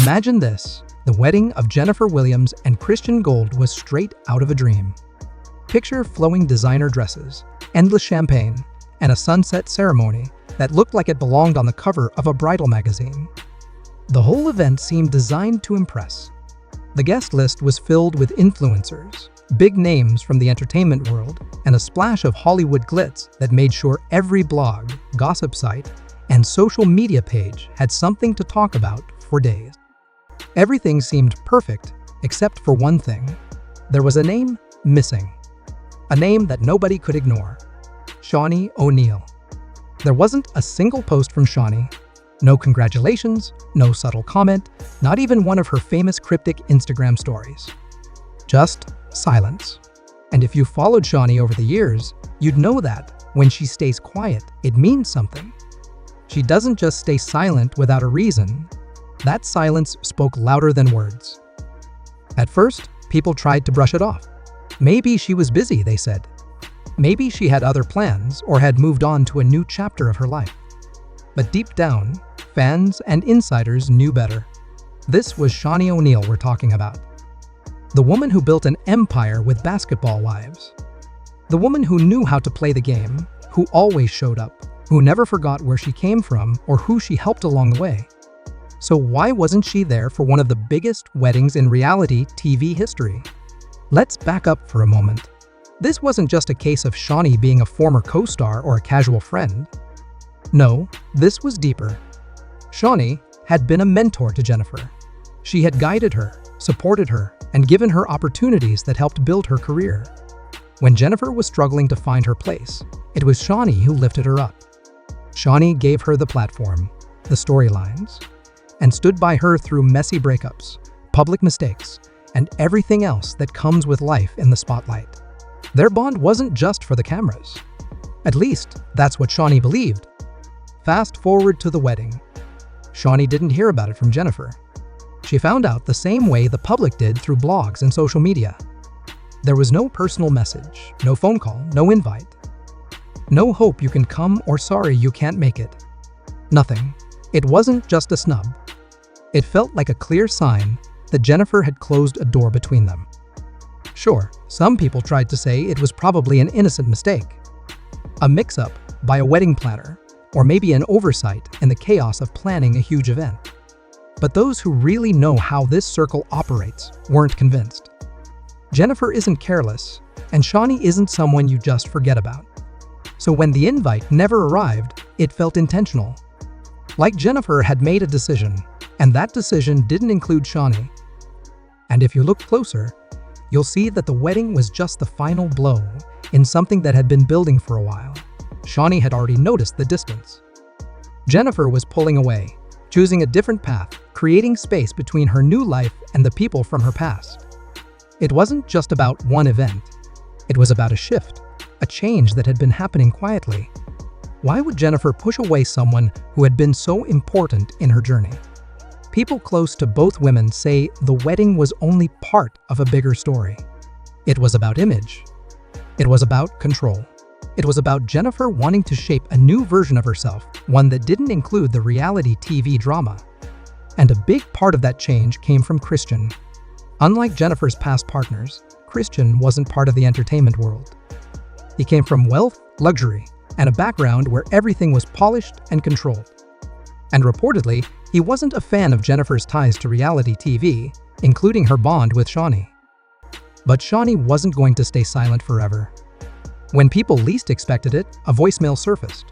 Imagine this. The wedding of Jennifer Williams and Christian Gold was straight out of a dream. Picture flowing designer dresses, endless champagne, and a sunset ceremony that looked like it belonged on the cover of a bridal magazine. The whole event seemed designed to impress. The guest list was filled with influencers, big names from the entertainment world, and a splash of Hollywood glitz that made sure every blog, gossip site, and social media page had something to talk about for days. Everything seemed perfect except for one thing. There was a name missing. A name that nobody could ignore. Shaunie O'Neal. There wasn't a single post from Shaunie. No congratulations, no subtle comment, not even one of her famous cryptic Instagram stories. Just silence. And if you followed Shaunie over the years, you'd know that when she stays quiet, it means something. She doesn't just stay silent without a reason. That silence spoke louder than words. At first, people tried to brush it off. Maybe she was busy, they said. Maybe she had other plans or had moved on to a new chapter of her life. But deep down, fans and insiders knew better. This was Shaunie O'Neal we're talking about. The woman who built an empire with basketball wives. The woman who knew how to play the game, who always showed up, who never forgot where she came from or who she helped along the way. So why wasn't she there for one of the biggest weddings in reality TV history? Let's back up for a moment. This wasn't just a case of Shaunie being a former co-star or a casual friend. No, this was deeper. Shaunie had been a mentor to Jennifer. She had guided her, supported her, and given her opportunities that helped build her career. When Jennifer was struggling to find her place, it was Shaunie who lifted her up. Shaunie gave her the platform, the storylines, and stood by her through messy breakups, public mistakes, and everything else that comes with life in the spotlight. Their bond wasn't just for the cameras. At least, that's what Shaunie believed. Fast forward to the wedding. Shaunie didn't hear about it from Jennifer. She found out the same way the public did through blogs and social media. There was no personal message, no phone call, no invite. No hope you can come or sorry you can't make it. Nothing. It wasn't just a snub. It felt like a clear sign that Jennifer had closed a door between them. Sure, some people tried to say it was probably an innocent mistake. A mix-up by a wedding planner, or maybe an oversight in the chaos of planning a huge event. But those who really know how this circle operates weren't convinced. Jennifer isn't careless, and Shaunie isn't someone you just forget about. So when the invite never arrived, it felt intentional. Like Jennifer had made a decision, and that decision didn't include Shaunie. And if you look closer, you'll see that the wedding was just the final blow in something that had been building for a while. Shaunie had already noticed the distance. Jennifer was pulling away, choosing a different path, creating space between her new life and the people from her past. It wasn't just about one event. It was about a shift, a change that had been happening quietly. Why would Jennifer push away someone who had been so important in her journey? People close to both women say the wedding was only part of a bigger story. It was about image. It was about control. It was about Jennifer wanting to shape a new version of herself, one that didn't include the reality TV drama. And a big part of that change came from Christian. Unlike Jennifer's past partners, Christian wasn't part of the entertainment world. He came from wealth, luxury, and a background where everything was polished and controlled. And reportedly, he wasn't a fan of Jennifer's ties to reality TV, including her bond with Shaunie. But Shaunie wasn't going to stay silent forever. When people least expected it, a voicemail surfaced.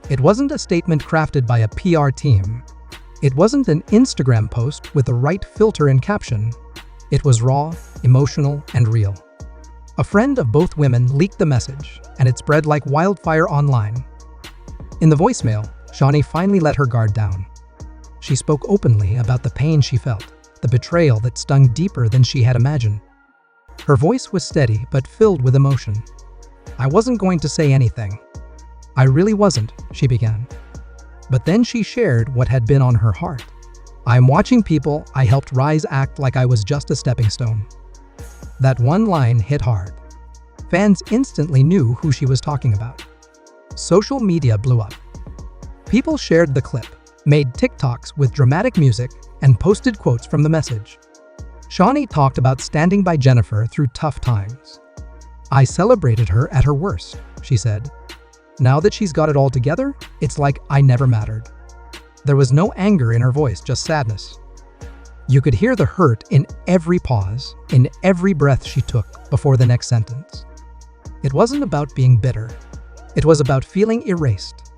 It wasn't a statement crafted by a PR team. It wasn't an Instagram post with the right filter and caption. It was raw, emotional, and real. A friend of both women leaked the message, and it spread like wildfire online. In the voicemail, Shaunie finally let her guard down. She spoke openly about the pain she felt, the betrayal that stung deeper than she had imagined. Her voice was steady but filled with emotion. "I wasn't going to say anything. I really wasn't," she began. But then she shared what had been on her heart. "I'm watching people I helped rise act like I was just a stepping stone." That one line hit hard. Fans instantly knew who she was talking about. Social media blew up. People shared the clip, made TikToks with dramatic music, and posted quotes from the message. Shaunie talked about standing by Jennifer through tough times. "I celebrated her at her worst," she said. "Now that she's got it all together, it's like I never mattered." There was no anger in her voice, just sadness. You could hear the hurt in every pause, in every breath she took before the next sentence. It wasn't about being bitter. It was about feeling erased.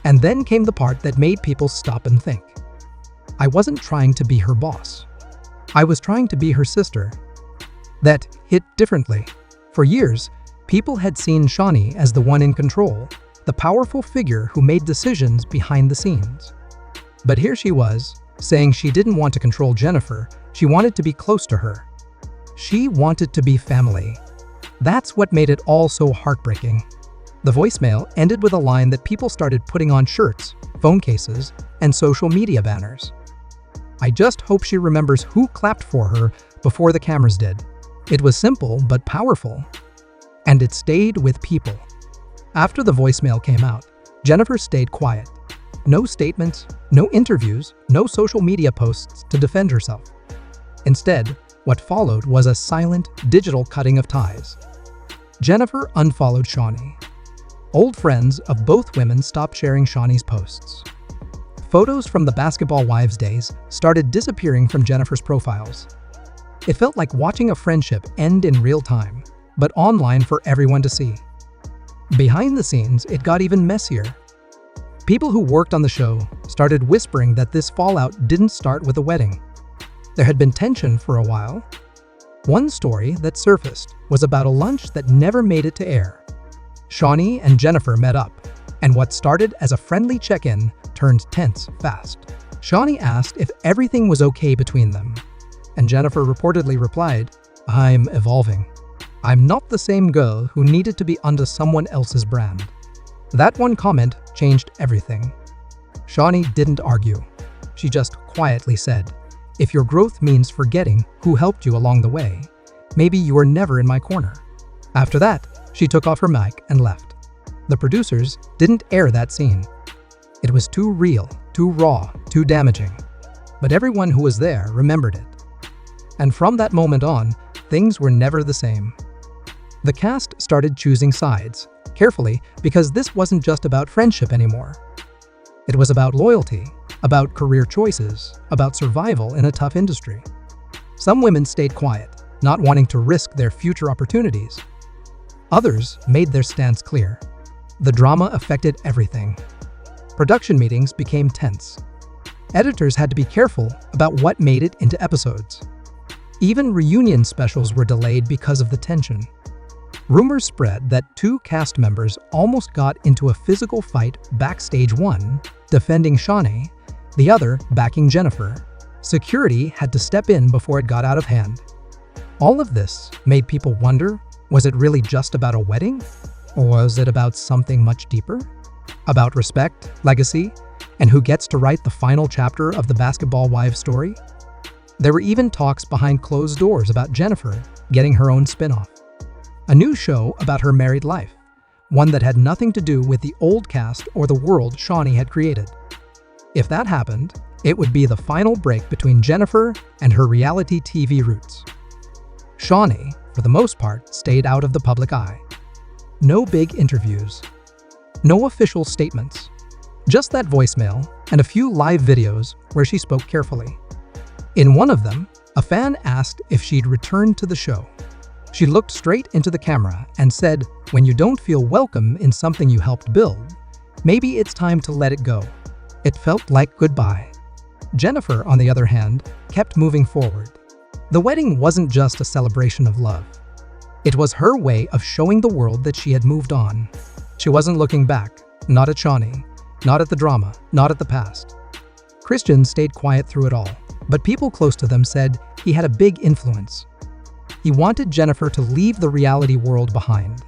And then came the part that made people stop and think. "I wasn't trying to be her boss. I was trying to be her sister." That hit differently. For years, people had seen Shaunie as the one in control, the powerful figure who made decisions behind the scenes. But here she was, saying she didn't want to control Jennifer, she wanted to be close to her. She wanted to be family. That's what made it all so heartbreaking. The voicemail ended with a line that people started putting on shirts, phone cases, and social media banners. "I just hope she remembers who clapped for her before the cameras did." It was simple but powerful, and it stayed with people. After the voicemail came out, Jennifer stayed quiet. No statements, no interviews, no social media posts to defend herself. Instead, what followed was a silent, digital cutting of ties. Jennifer unfollowed Shaunie. Old friends of both women stopped sharing Shaunie's posts. Photos from the Basketball Wives days started disappearing from Jennifer's profiles. It felt like watching a friendship end in real time, but online for everyone to see. Behind the scenes, it got even messier. People who worked on the show started whispering that this fallout didn't start with a wedding. There had been tension for a while. One story that surfaced was about a lunch that never made it to air. Shaunie and Jennifer met up, and what started as a friendly check-in turned tense fast. Shaunie asked if everything was okay between them, and Jennifer reportedly replied, "I'm evolving. I'm not the same girl who needed to be under someone else's brand." That one comment changed everything. Shaunie didn't argue. She just quietly said, "If your growth means forgetting who helped you along the way, maybe you were never in my corner." After that, she took off her mic and left. The producers didn't air that scene. It was too real, too raw, too damaging. But everyone who was there remembered it. And from that moment on, things were never the same. The cast started choosing sides, carefully, because this wasn't just about friendship anymore. It was about loyalty, about career choices, about survival in a tough industry. Some women stayed quiet, not wanting to risk their future opportunities. Others made their stance clear. The drama affected everything. Production meetings became tense. Editors had to be careful about what made it into episodes. Even reunion specials were delayed because of the tension. Rumors spread that two cast members almost got into a physical fight backstage, one defending Shaunie, the other backing Jennifer. Security had to step in before it got out of hand. All of this made people wonder, was it really just about a wedding? Or was it about something much deeper? About respect, legacy, and who gets to write the final chapter of the Basketball Wives story? There were even talks behind closed doors about Jennifer getting her own spin-off. A new show about her married life, one that had nothing to do with the old cast or the world Shaunie had created. If that happened, it would be the final break between Jennifer and her reality TV roots. Shaunie, for the most part, stayed out of the public eye. No big interviews. No official statements. Just that voicemail and a few live videos where she spoke carefully. In one of them, a fan asked if she'd return to the show. She looked straight into the camera and said, "When you don't feel welcome in something you helped build, maybe it's time to let it go." It felt like goodbye. Jennifer, on the other hand, kept moving forward. The wedding wasn't just a celebration of love. It was her way of showing the world that she had moved on. She wasn't looking back, not at Shaunie, not at the drama, not at the past. Christian stayed quiet through it all, but people close to them said he had a big influence. He wanted Jennifer to leave the reality world behind.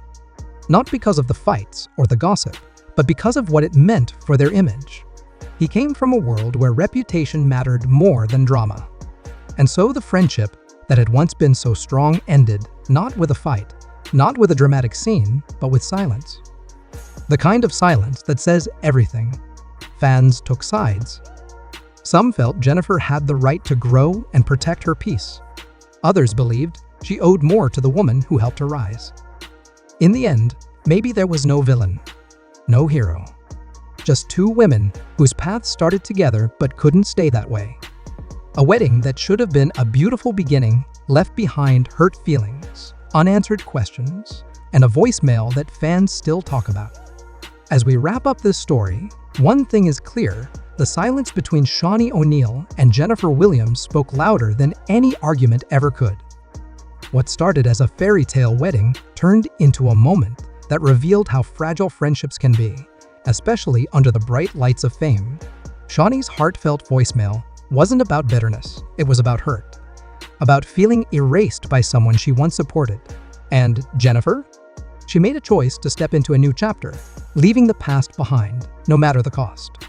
Not because of the fights or the gossip, but because of what it meant for their image. He came from a world where reputation mattered more than drama. And so the friendship that had once been so strong ended, not with a fight, not with a dramatic scene, but with silence. The kind of silence that says everything. Fans took sides. Some felt Jennifer had the right to grow and protect her peace. Others believed she owed more to the woman who helped her rise. In the end, maybe there was no villain, no hero. Just two women whose paths started together but couldn't stay that way. A wedding that should have been a beautiful beginning left behind hurt feelings, unanswered questions, and a voicemail that fans still talk about. As we wrap up this story, one thing is clear: the silence between Shaunie O'Neal and Jennifer Williams spoke louder than any argument ever could. What started as a fairy tale wedding turned into a moment that revealed how fragile friendships can be, especially under the bright lights of fame. Shaunie's heartfelt voicemail wasn't about bitterness, it was about hurt. About feeling erased by someone she once supported. And Jennifer? She made a choice to step into a new chapter, leaving the past behind, no matter the cost.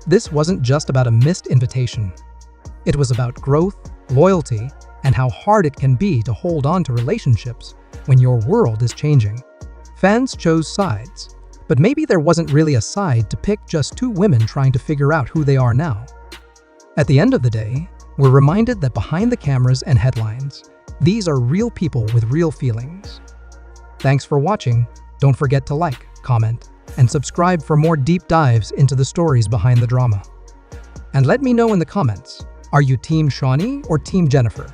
This wasn't just about a missed invitation. It was about growth, loyalty, and how hard it can be to hold on to relationships when your world is changing. Fans chose sides, but maybe there wasn't really a side to pick, just two women trying to figure out who they are now. At the end of the day, we're reminded that behind the cameras and headlines, these are real people with real feelings. Thanks for watching. Don't forget to like, comment, and subscribe for more deep dives into the stories behind the drama. And let me know in the comments, are you Team Shaunie or Team Jennifer?